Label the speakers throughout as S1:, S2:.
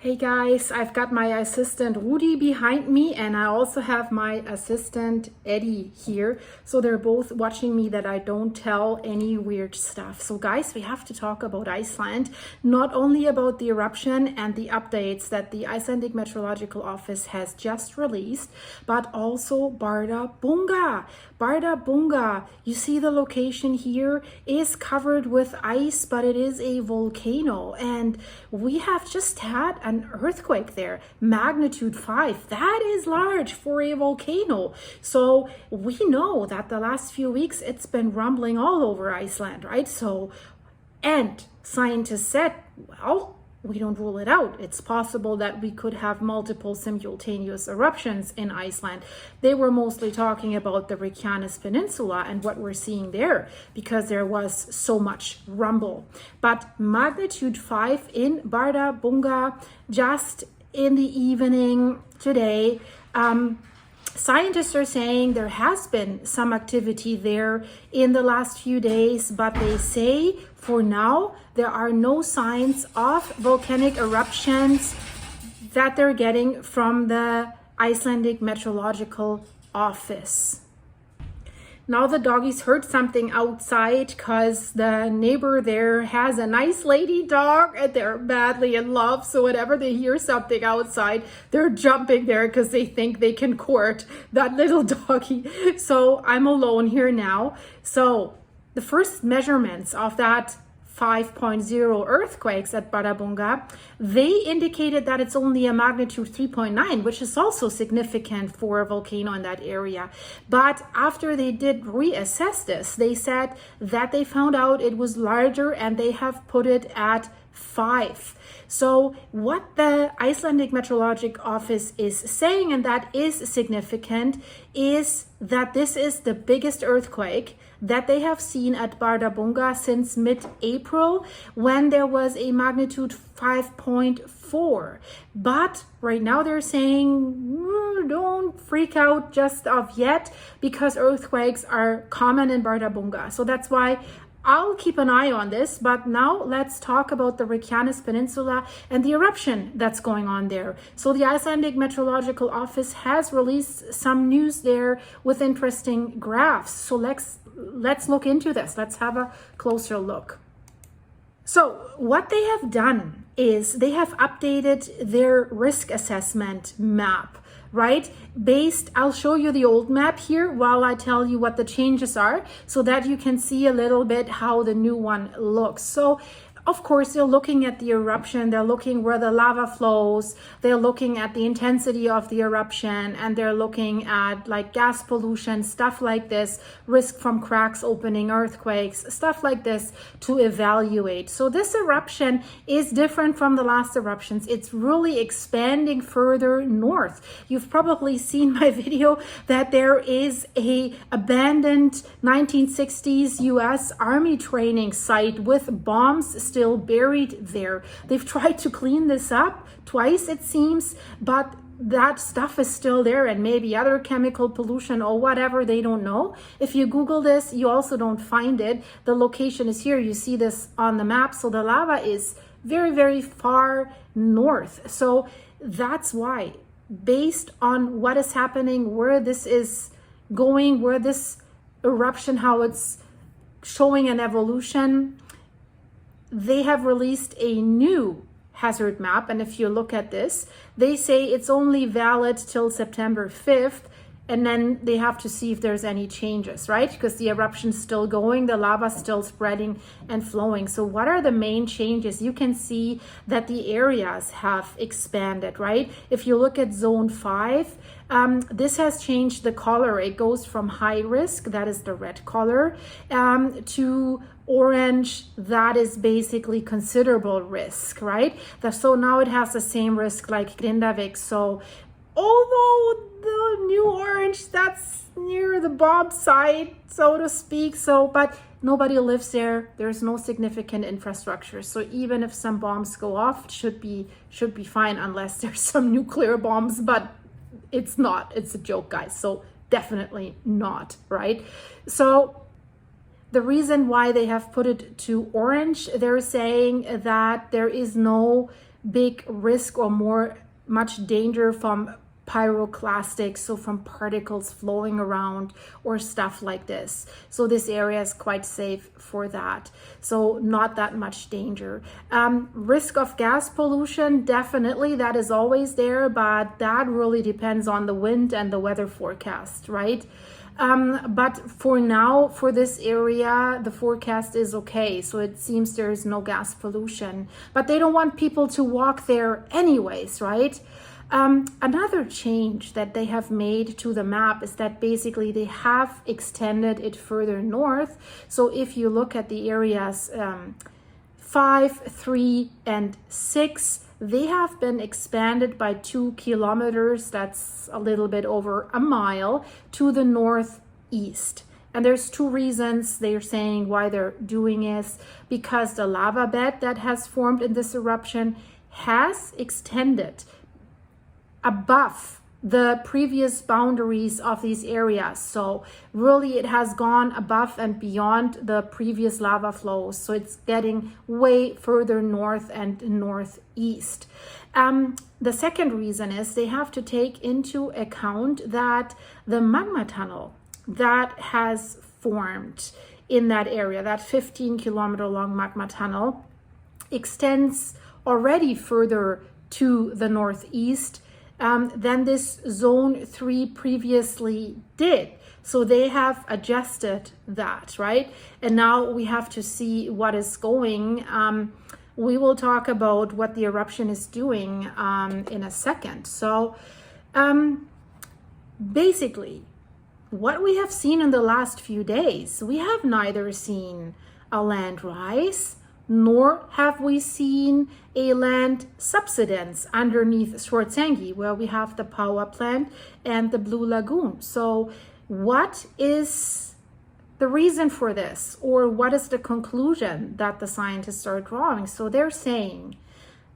S1: Hey guys, I've got my assistant Rudi behind me and I also have my assistant Eddie here. So they're both watching me that I don't tell any weird stuff. So guys, we have to talk about Iceland, not only about the eruption and the updates that the Icelandic Meteorological Office has just released, but also Bardarbunga. Bardarbunga, you see the location here is covered with ice, but it is a volcano. And we have just had an earthquake there, magnitude 5. That is large for a volcano. So we know that the last few weeks it's been rumbling all over Iceland, right? And scientists said, well, we don't rule it out. It's possible that we could have multiple simultaneous eruptions in Iceland. They were mostly talking about the Reykjanes Peninsula and what we're seeing there because there was so much rumble. But magnitude 5 in Bardarbunga just in the evening today. Scientists are saying there has been some activity there in the last few days, but they say for now there are no signs of volcanic eruptions that they're getting from the Icelandic Meteorological Office. Now the doggies heard something outside because the neighbor there has a nice lady dog and they're madly in love. So whenever they hear something outside, they're jumping there because they think they can court that little doggy. So I'm alone here now. So the first measurements of that 5.0 earthquakes at Bardarbunga, they indicated that it's only a magnitude 3.9, which is also significant for a volcano in that area. But after they did reassess this, they said that they found out it was larger and they have put it at 5. So what the Icelandic Meteorological Office is saying, and that is significant, is that this is the biggest earthquake that they have seen at Bardarbunga since mid-April when there was a magnitude 5.4. But right now they're saying don't freak out just of yet because earthquakes are common in Bardarbunga. So that's why I'll keep an eye on this, but now let's talk about the Reykjanes Peninsula and the eruption that's going on there. So the Icelandic Meteorological Office has released some news there with interesting graphs. So let's look into this. Let's have a closer look. So what they have done is they have updated their risk assessment map, right? I'll show you the old map here while I tell you what the changes are so that you can see a little bit how the new one looks. So of course, they're looking at the eruption, they're looking where the lava flows, they're looking at the intensity of the eruption, and they're looking at like gas pollution, stuff like this, risk from cracks opening, earthquakes, stuff like this to evaluate. So this eruption is different from the last eruptions. It's really expanding further north. You've probably seen my video that there is a abandoned 1960s US Army training site with bombs still buried there. They've tried to clean this up twice, it seems, but that stuff is still there, and maybe other chemical pollution or whatever, they don't know. If you Google this, you also don't find it. The location is here. You see this on the map. So the lava is very, very far north. So that's why, based on what is happening, where this is going, where this eruption, how it's showing an evolution, they have released a new hazard map. And if you look at this, they say it's only valid till September 5th. And then they have to see if there's any changes, right? Because the eruption's still going, the lava's still spreading and flowing. So what are the main changes? You can see that the areas have expanded, right? If you look at zone 5, this has changed the color. It goes from high risk, that is the red color, to orange, that is basically considerable risk, right? So now it has the same risk like Grindavik. So although the new orange, that's near the bomb site, so to speak. But nobody lives there. There's no significant infrastructure. So even if some bombs go off, it should be fine unless there's some nuclear bombs, but it's not. It's a joke, guys. So definitely not, right? So the reason why they have put it to orange, they're saying that there is no big risk or much danger from pyroclastics, so from particles flowing around or stuff like this. So this area is quite safe for that. So not that much danger. Risk of gas pollution, definitely, that is always there, but that really depends on the wind and the weather forecast, right? But for now, for this area, the forecast is okay. So it seems there is no gas pollution, but they don't want people to walk there anyways, right? Another change that they have made to the map is that basically they have extended it further north. So if you look at the areas 5, 3, and 6, they have been expanded by 2 kilometers, that's a little bit over a mile, to the northeast. And there's 2 reasons they're saying why they're doing this, because the lava bed that has formed in this eruption has extended above the previous boundaries of these areas. So really it has gone above and beyond the previous lava flows. So it's getting way further north and northeast. The second reason is they have to take into account that the magma tunnel that has formed in that area, that 15-kilometer long magma tunnel, extends already further to the northeast than this zone 3 previously did. So they have adjusted that, right? And now we have to see what is going. We will talk about what the eruption is doing in a second. So basically, what we have seen in the last few days, we have neither seen a land rise, nor have we seen a land subsidence underneath Schwarzenegger, where we have the power plant and the Blue Lagoon. So what is the reason for this, or what is the conclusion that the scientists are drawing? So they're saying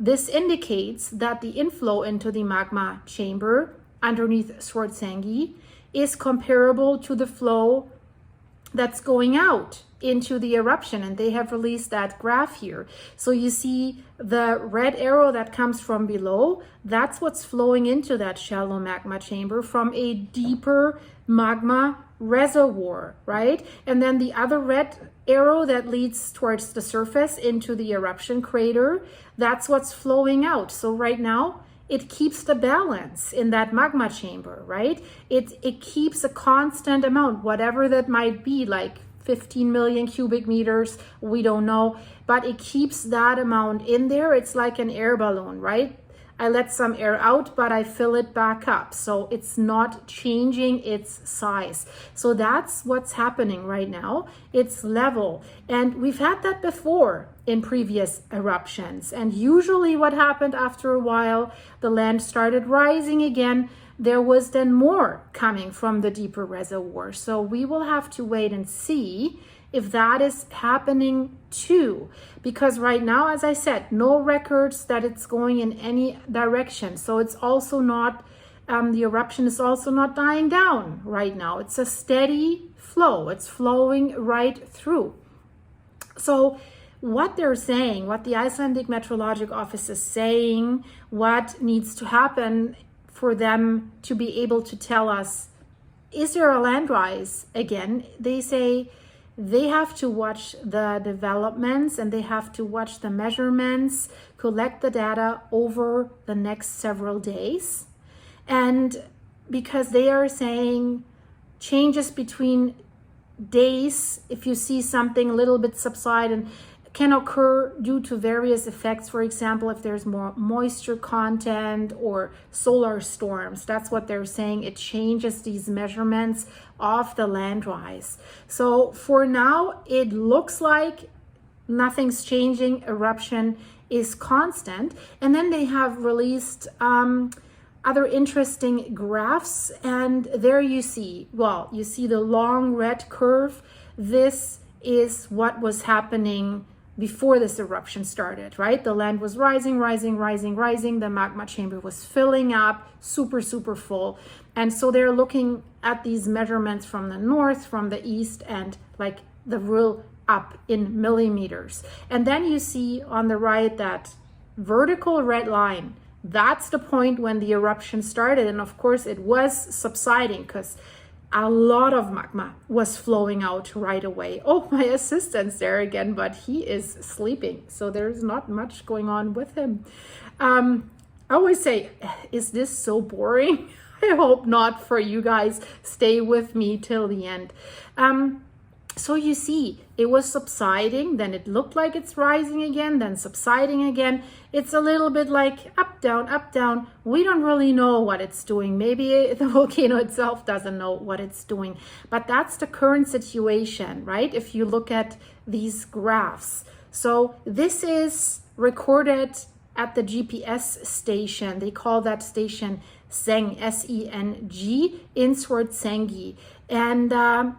S1: this indicates that the inflow into the magma chamber underneath Schwarzenegger is comparable to the flow that's going out into the eruption, and they have released that graph here. So you see the red arrow that comes from below, that's what's flowing into that shallow magma chamber from a deeper magma reservoir, right? And then the other red arrow that leads towards the surface into the eruption crater, that's what's flowing out. So right now it keeps the balance in that magma chamber, right? It keeps a constant amount, whatever that might be, like 15 million cubic meters, we don't know, but it keeps that amount in there. It's like an air balloon, right? I let some air out, but I fill it back up. So it's not changing its size. So that's what's happening right now. It's level. And we've had that before in previous eruptions. And usually what happened after a while, the land started rising again. There was then more coming from the deeper reservoir. So we will have to wait and see if that is happening too, because right now, as I said, no records that it's going in any direction. So it's also not, the eruption is also not dying down right now. It's a steady flow. It's flowing right through. So what they're saying, what the Icelandic Meteorological Office is saying, what needs to happen for them to be able to tell us, is there a land rise again? They say they have to watch the developments and they have to watch the measurements, collect the data over the next several days. And because they are saying changes between days, if you see something a little bit subside, and can occur due to various effects. For example, if there's more moisture content or solar storms, that's what they're saying. It changes these measurements of the land rise. So for now, it looks like nothing's changing. Eruption is constant. And then they have released other interesting graphs. And there you see, well, you see the long red curve. This is what was happening before this eruption started, right? The land was rising. The magma chamber was filling up, super full. And so they're looking at these measurements from the north, from the east, and like the real up in millimeters. And then you see on the right that vertical red line, that's the point when the eruption started. And of course it was subsiding because a lot of magma was flowing out right away. Oh, my assistant's there again, but he is sleeping, so there's not much going on with him. I always say, is this so boring? I hope not for you guys. Stay with me till the end. So you see, it was subsiding, then it looked like it's rising again, then subsiding again. It's a little bit like up, down, up, down. We don't really know what it's doing. Maybe the volcano itself doesn't know what it's doing. But that's the current situation, right? If you look at these graphs. So this is recorded at the GPS station. They call that station Seng, S-E-N-G, insward Sengi. And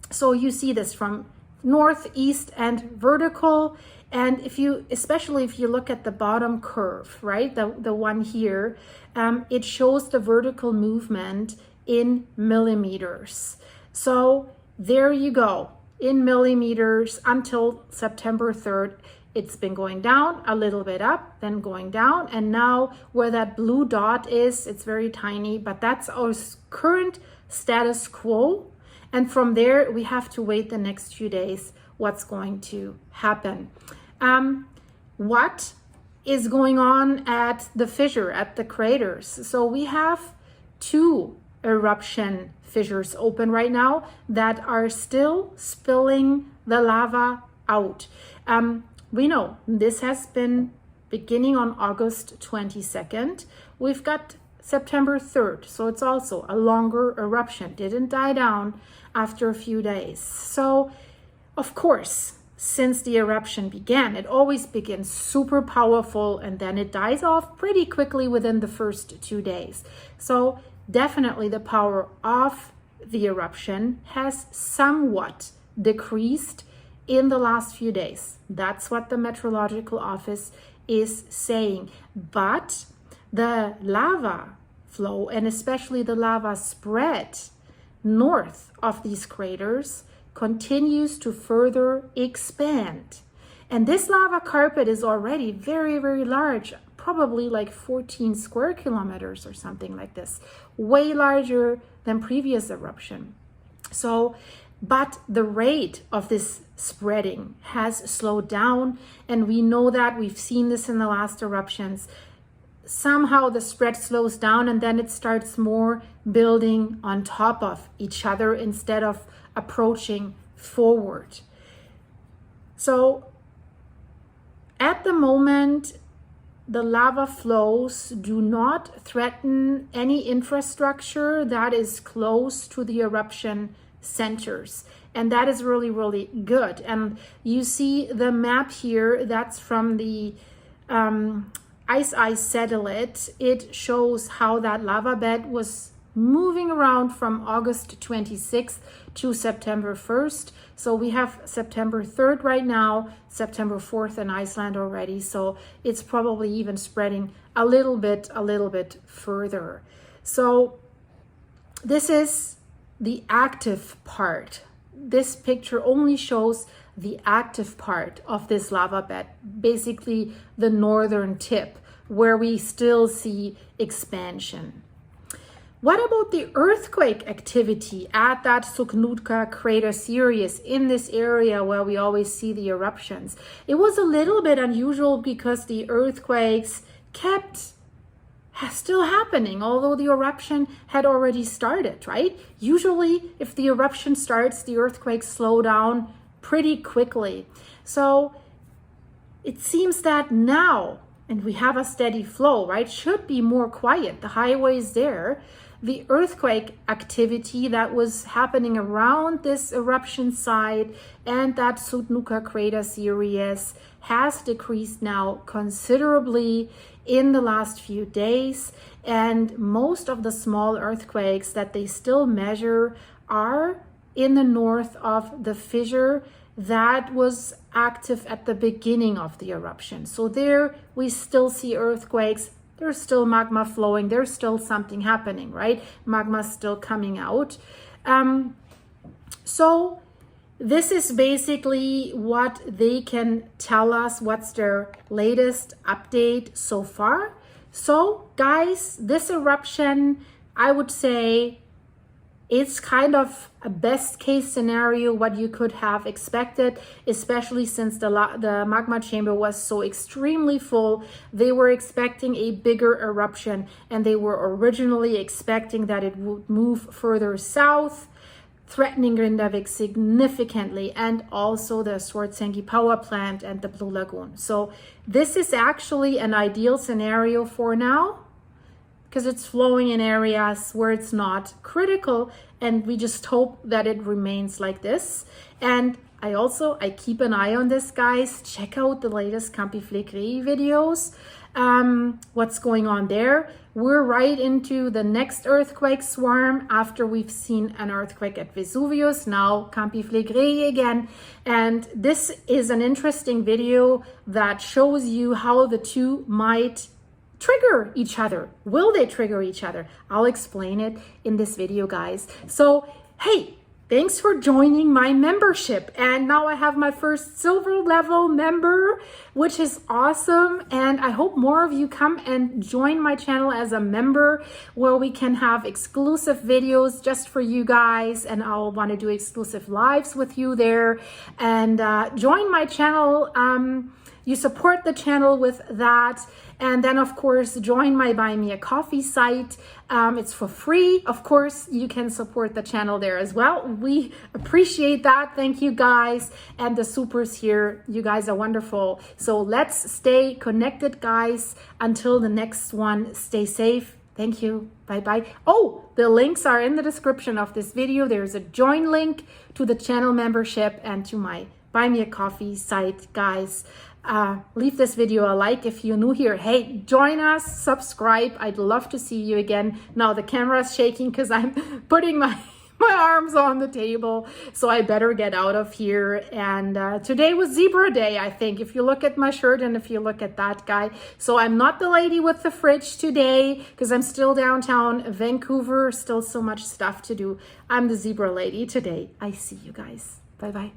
S1: so you see this from northeast and vertical. And especially if you look at the bottom curve, right, the one here, it shows the vertical movement in millimeters. So there you go, in millimeters until September 3rd. It's been going down, a little bit up, then going down. And now where that blue dot is, it's very tiny, but that's our current status quo. And from there, we have to wait the next few days what's going to happen. What is going on at the fissure, at the craters? So we have 2 eruption fissures open right now that are still spilling the lava out. We know this has been beginning on August 22nd. We've got September 3rd, so it's also a longer eruption. Didn't die down after a few days. So, of course, since the eruption began, it always begins super powerful and then it dies off pretty quickly within the first 2 days. So, definitely the power of the eruption has somewhat decreased in the last few days. That's what the meteorological office is saying. But the lava flow, and especially the lava spread north of these craters, continues to further expand. And this lava carpet is already very, very large, probably like 14 square kilometers or something like this, way larger than previous eruption. So, but the rate of this spreading has slowed down, and we know that we've seen this in the last eruptions. Somehow the spread slows down and then it starts more building on top of each other instead of approaching forward. So at the moment, the lava flows do not threaten any infrastructure that is close to the eruption centers. And that is really, really good. And you see the map here, that's from the Ice satellite. It shows how that lava bed was moving around from August 26th to September 1st. So we have September 3rd right now, September 4th in Iceland already. So it's probably even spreading a little bit further. So this is the active part. This picture only shows the active part of this lava bed, basically the northern tip, where we still see expansion. What about the earthquake activity at that Suknutka crater series in this area where we always see the eruptions? It was a little bit unusual because the earthquakes kept still happening, although the eruption had already started, right? Usually, if the eruption starts, the earthquakes slow down pretty quickly. So it seems that now, and we have a steady flow, right? Should be more quiet. The highway is there. The earthquake activity that was happening around this eruption site and that Sutnuka crater series has decreased now considerably in the last few days. And most of the small earthquakes that they still measure are in the north of the fissure that was active at the beginning of the eruption. So there we still see earthquakes. There's still magma flowing. There's still something happening, right? Magma's still coming out. So this is basically what they can tell us, what's their latest update so far. So guys, this eruption, I would say it's kind of a best case scenario what you could have expected, especially since the magma chamber was so extremely full. They were expecting a bigger eruption, and they were originally expecting that it would move further south, threatening Grindavik significantly, and also the Svartsengi power plant and the Blue Lagoon. So this is actually an ideal scenario for now, because it's flowing in areas where it's not critical, and we just hope that it remains like this. And I keep an eye on this, guys. Check out the latest Campi Flegrei videos. What's going on there? We're right into the next earthquake swarm after we've seen an earthquake at Vesuvius, now Campi Flegrei again. And this is an interesting video that shows you how the two might trigger each other. Will they trigger each other? I'll explain it in this video, guys. So, hey, thanks for joining my membership. And now I have my first silver level member, which is awesome. And I hope more of you come and join my channel as a member, where we can have exclusive videos just for you guys. And I'll want to do exclusive lives with you there. And join my channel. You support the channel with that. And then, of course, join my Buy Me a Coffee site. It's for free. Of course, you can support the channel there as well. We appreciate that. Thank you, guys. And the supers here, you guys are wonderful. So let's stay connected, guys. Until the next one, stay safe. Thank you. Bye-bye. Oh, the links are in the description of this video. There's a join link to the channel membership and to my Buy Me a Coffee site, guys. Leave this video a like if you're new here. Hey, join us, subscribe. I'd love to see you again. Now the camera's shaking because I'm putting my arms on the table, so I better get out of here. And today was zebra day, I think, if you look at my shirt and if you look at that guy. So I'm not the lady with the fridge today because I'm still downtown Vancouver, still so much stuff to do. I'm the zebra lady today. I see you guys. Bye-bye.